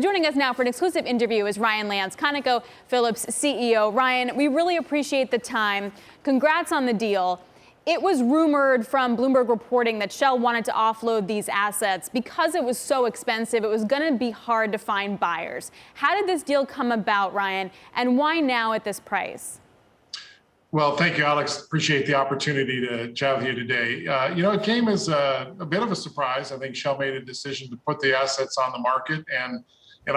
Joining us now for an exclusive interview is Ryan Lance, ConocoPhillips CEO. Ryan, we really appreciate the time. Congrats on the deal. It was rumored from Bloomberg reporting that Shell wanted to offload these assets because it was so expensive. It was going to be hard to find buyers. How did this deal come about, Ryan, and why now at this price? Well, thank you, Alex. Appreciate the opportunity to chat with you today. It came as a bit of a surprise. I think Shell made a decision to put the assets on the market, and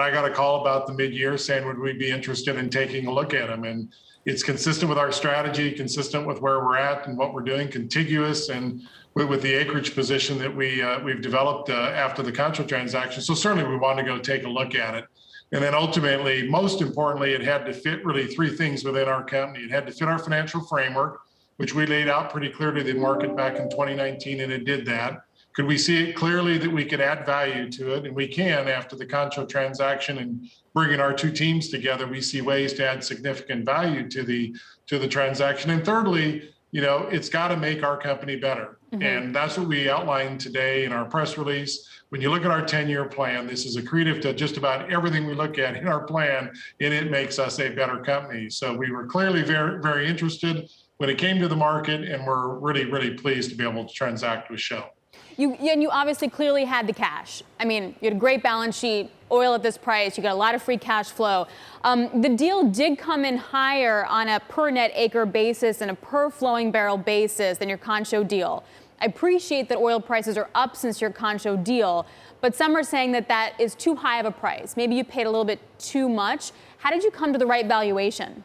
I got a call about the mid-year saying, would we be interested in taking a look at them? And it's consistent with our strategy, consistent with where we're at and what we're doing, contiguous, and with the acreage position that we've developed after the Concho transaction. So certainly we wanted to go take a look at it. And then ultimately, most importantly, it had to fit really three things within our company. It had to fit our financial framework, which we laid out pretty clearly to the market back in 2019, and it did that. Could we see it clearly that we could add value to it? And we can after the Concho transaction and bringing our two teams together. We see ways to add significant value to the transaction. And thirdly, it's got to make our company better. Mm-hmm. And that's what we outlined today in our press release. When you look at our 10-year plan, this is accretive to just about everything we look at in our plan, and it makes us a better company. So we were clearly very, very interested when it came to the market, and we're really, really pleased to be able to transact with Shell. You obviously clearly had the cash. I mean, you had a great balance sheet, oil at this price, you got a lot of free cash flow. The deal did come in higher on a per net acre basis and a per flowing barrel basis than your Concho deal. I appreciate that oil prices are up since your Concho deal, but some are saying that that is too high of a price. Maybe you paid a little bit too much. How did you come to the right valuation?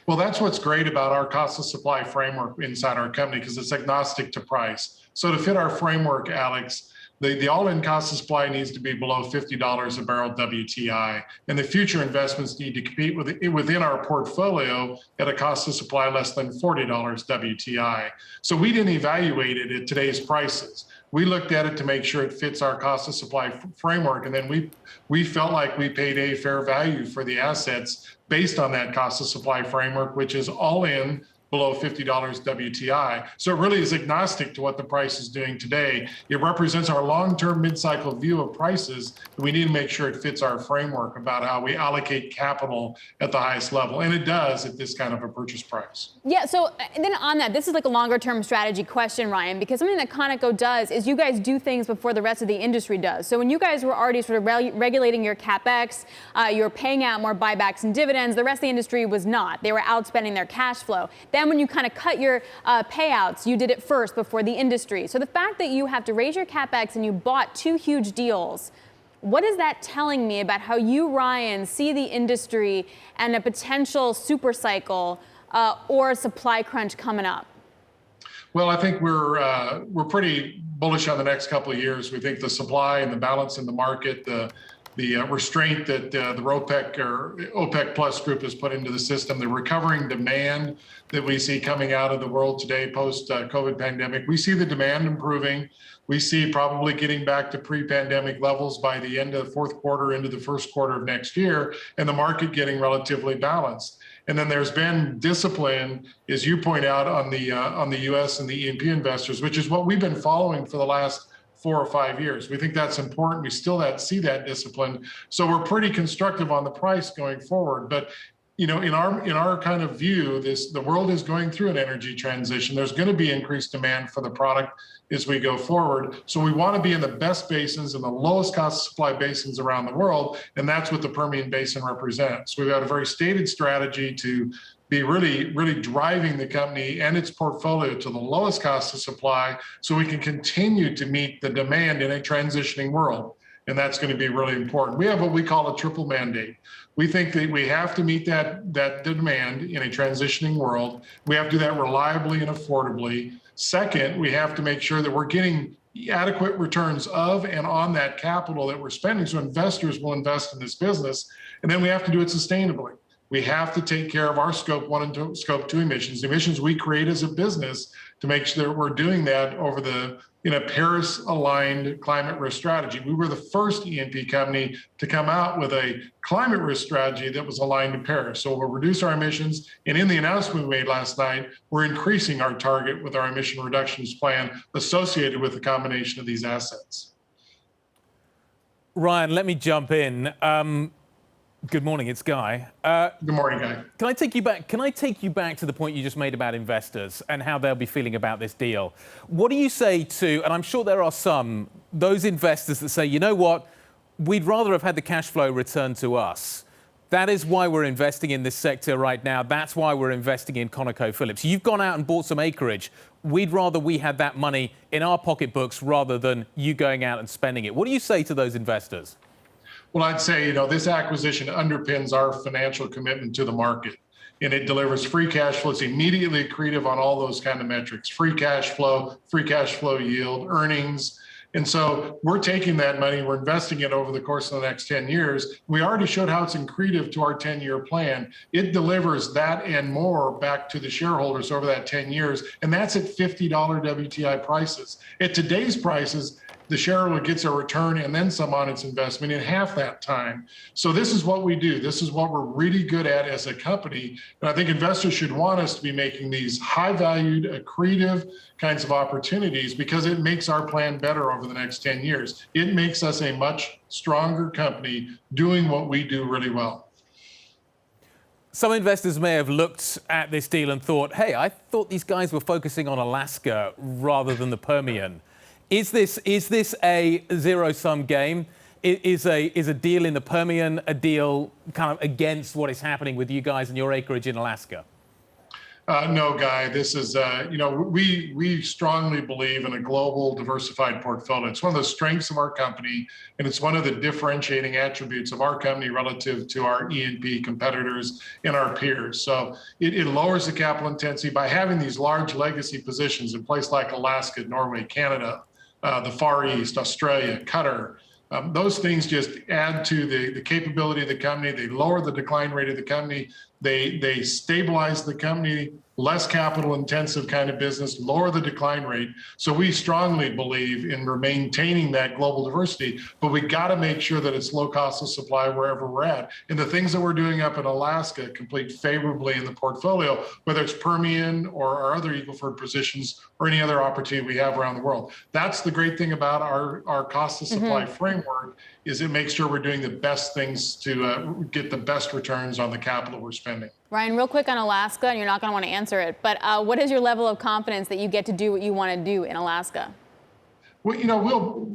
Well, that's what's great about our cost of supply framework inside our company, because it's agnostic to price. So to fit our framework, Alex, the all-in cost of supply needs to be below $50 a barrel WTI, and the future investments need to compete within our portfolio at a cost of supply less than $40 WTI. So we didn't evaluate it at today's prices. We looked at it to make sure it fits our cost of supply framework, and then we felt like we paid a fair value for the assets based on that cost of supply framework, which is all in below $50 WTI. So it really is agnostic to what the price is doing today. It represents our long-term mid-cycle view of prices. We need to make sure it fits our framework about how we allocate capital at the highest level. And it does at this kind of a purchase price. Yeah, so and then on that, this is like a longer-term strategy question, Ryan, because something that Conoco does is you guys do things before the rest of the industry does. So when you guys were already sort of regulating your CapEx, you were paying out more buybacks and dividends, the rest of the industry was not. They were outspending their cash flow. Then when you kind of cut your payouts, you did it first before the industry. So the fact that you have to raise your CapEx and you bought two huge deals, what is that telling me about how you, Ryan, see the industry and a potential super cycle or supply crunch coming up? Well, I think we're pretty bullish on the next couple of years. We think the supply and the balance in the market, the restraint that the OPEC or OPEC Plus group has put into the system, the recovering demand that we see coming out of the world today post-COVID pandemic. We see the demand improving. We see probably getting back to pre-pandemic levels by the end of the fourth quarter into the first quarter of next year, and the market getting relatively balanced. And then there's been discipline, as you point out, on the U.S. and the E&P investors, which is what we've been following for the last 4 or 5 years. We think that's important. We still see that discipline. So we're pretty constructive on the price going forward. But in our kind of view, the world is going through an energy transition. There's going to be increased demand for the product as we go forward. So we want to be in the best basins and the lowest cost supply basins around the world, and that's what the Permian Basin represents. We've got a very stated strategy to be really, really driving the company and its portfolio to the lowest cost of supply so we can continue to meet the demand in a transitioning world. And that's going to be really important. We have what we call a triple mandate. We think that we have to meet that demand in a transitioning world. We have to do that reliably and affordably. Second, we have to make sure that we're getting adequate returns of and on that capital that we're spending so investors will invest in this business. And then we have to do it sustainably. We have to take care of our Scope 1 and Scope 2 emissions, the emissions we create as a business, to make sure that we're doing that over in a Paris-aligned climate risk strategy. We were the first E&P company to come out with a climate risk strategy that was aligned to Paris. So we'll reduce our emissions. And in the announcement we made last night, we're increasing our target with our emission reductions plan associated with the combination of these assets. Ryan, let me jump in. Good morning, it's Guy. Good morning, Guy. Can I take you back? Can I take you back to the point you just made about investors and how they'll be feeling about this deal? What do you say to, and I'm sure there are some, those investors that say, you know what, we'd rather have had the cash flow returned to us. That is why we're investing in this sector right now. That's why we're investing in ConocoPhillips. You've gone out and bought some acreage. We'd rather we had that money in our pocketbooks rather than you going out and spending it. What do you say to those investors? Well, I'd say, this acquisition underpins our financial commitment to the market, and it delivers free cash flow. It's immediately accretive on all those kind of metrics: free cash flow yield, earnings. And so we're taking that money, we're investing it over the course of the next 10 years. We already showed how it's accretive to our 10-year plan. It delivers that and more back to the shareholders over that 10 years. And that's at $50 WTI prices. At today's prices, the shareholder gets a return and then some on its investment in half that time. So this is what we do. This is what we're really good at as a company. And I think investors should want us to be making these high-valued, accretive kinds of opportunities because it makes our plan better over the next 10 years. It makes us a much stronger company doing what we do really well. Some investors may have looked at this deal and thought, hey, I thought these guys were focusing on Alaska rather than the Permian. Is this a zero-sum game? Is a deal in the Permian a deal kind of against what is happening with you guys and your acreage in Alaska? No, Guy. This is, we strongly believe in a global diversified portfolio. It's one of the strengths of our company, and it's one of the differentiating attributes of our company relative to our E&P competitors and our peers. So it lowers the capital intensity by having these large legacy positions in places like Alaska, Norway, Canada, the Far East, Australia, Qatar. Those things just add to the capability of the company. They lower the decline rate of the company. They stabilize the company, less capital intensive kind of business, lower the decline rate. So we strongly believe in maintaining that global diversity, but we got to make sure that it's low cost of supply wherever we're at. And the things that we're doing up in Alaska complete favorably in the portfolio, whether it's Permian or our other Eagle Ford positions or any other opportunity we have around the world. That's the great thing about our cost of supply framework, is it makes sure we're doing the best things to get the best returns on the capital we're spending. Ryan, real quick on Alaska, and you're not going to want to answer it, but what is your level of confidence that you get to do what you want to do in Alaska? Well,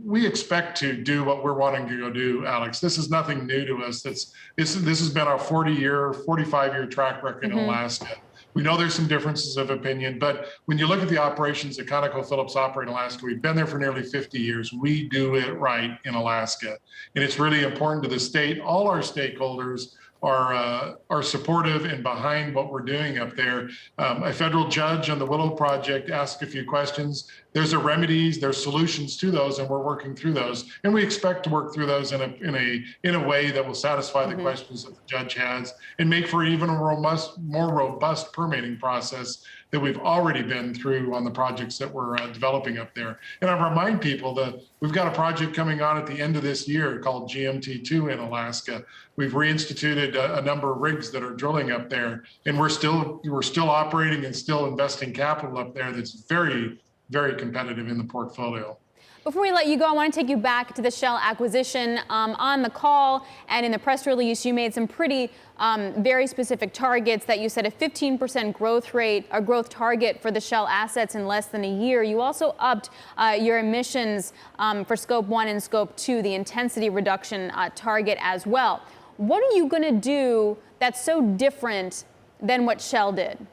we expect to do what we're wanting to go do, Alex. This is nothing new to us. This has been our 45-year track record in Alaska. We know there's some differences of opinion, but when you look at the operations that ConocoPhillips operate in Alaska, we've been there for nearly 50 years. We do it right in Alaska. And it's really important to the state. All our stakeholders are supportive and behind what we're doing up there. A federal judge on the Willow Project asked a few questions. There's remedies, there's solutions to those, and we're working through those. And we expect to work through those in a way that will satisfy the questions that the judge has and make for even a more robust permitting process that we've already been through on the projects that we're developing up there. And I remind people that we've got a project coming on at the end of this year called GMT2 in Alaska. We've reinstituted a number of rigs that are drilling up there, and we're still operating and still investing capital up there that's very, very competitive in the portfolio. Before we let you go, I want to take you back to the Shell acquisition. On the call and in the press release, you made some pretty very specific targets that you said a 15% growth rate, a growth target for the Shell assets in less than a year. You also upped your emissions for Scope 1 and Scope 2, the intensity reduction target as well. What are you going to do that's so different than what Shell did?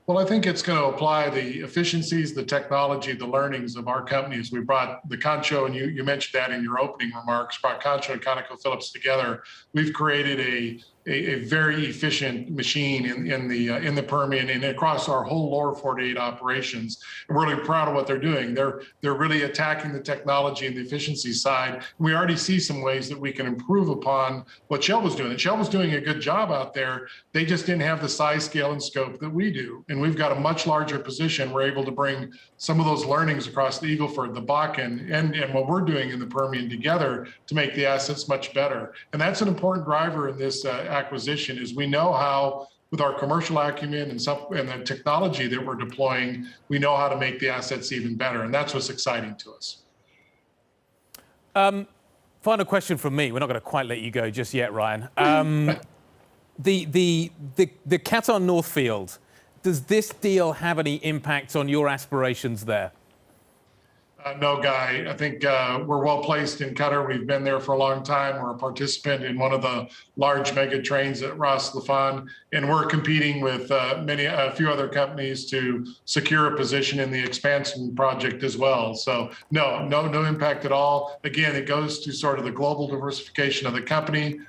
Well, I think it's going to apply the efficiencies, the technology, the learnings of our companies. We brought the Concho, and you mentioned that in your opening remarks, brought Concho and ConocoPhillips together. We've created a very efficient machine in the Permian and across our whole lower 48 operations. And we're really proud of what they're doing. They're really attacking the technology and the efficiency side. We already see some ways that we can improve upon what Shell was doing. And Shell was doing a good job out there. They just didn't have the size, scale, and scope that we do. And we've got a much larger position. We're able to bring some of those learnings across the Eagle Ford, the Bakken, and what we're doing in the Permian together to make the assets much better. And that's an important driver in this acquisition, is we know how, with our commercial acumen and the technology that we're deploying, we know how to make the assets even better. And that's what's exciting to us. Final question from me. We're not going to quite let you go just yet, Ryan. The Qatar North Field, does this deal have any impact on your aspirations there? No, Guy. I think we're well placed in Qatar. We've been there for a long time. We're a participant in one of the large mega trains at Ras Laffan, and we're competing with a few other companies to secure a position in the expansion project as well. So no impact at all. Again, it goes to sort of the global diversification of the company.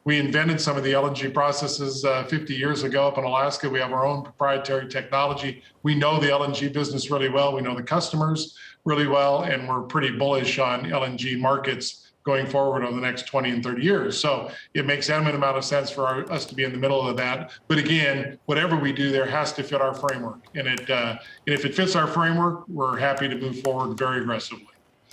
We invented some of the LNG processes 50 years ago up in Alaska. We have our own proprietary technology. We know the LNG business really well. We know the customers really well, and we're pretty bullish on LNG markets going forward over the next 20 and 30 years. So it makes eminent amount of sense for us to be in the middle of that. But again, whatever we do there has to fit our framework. And if it fits our framework, we're happy to move forward very aggressively.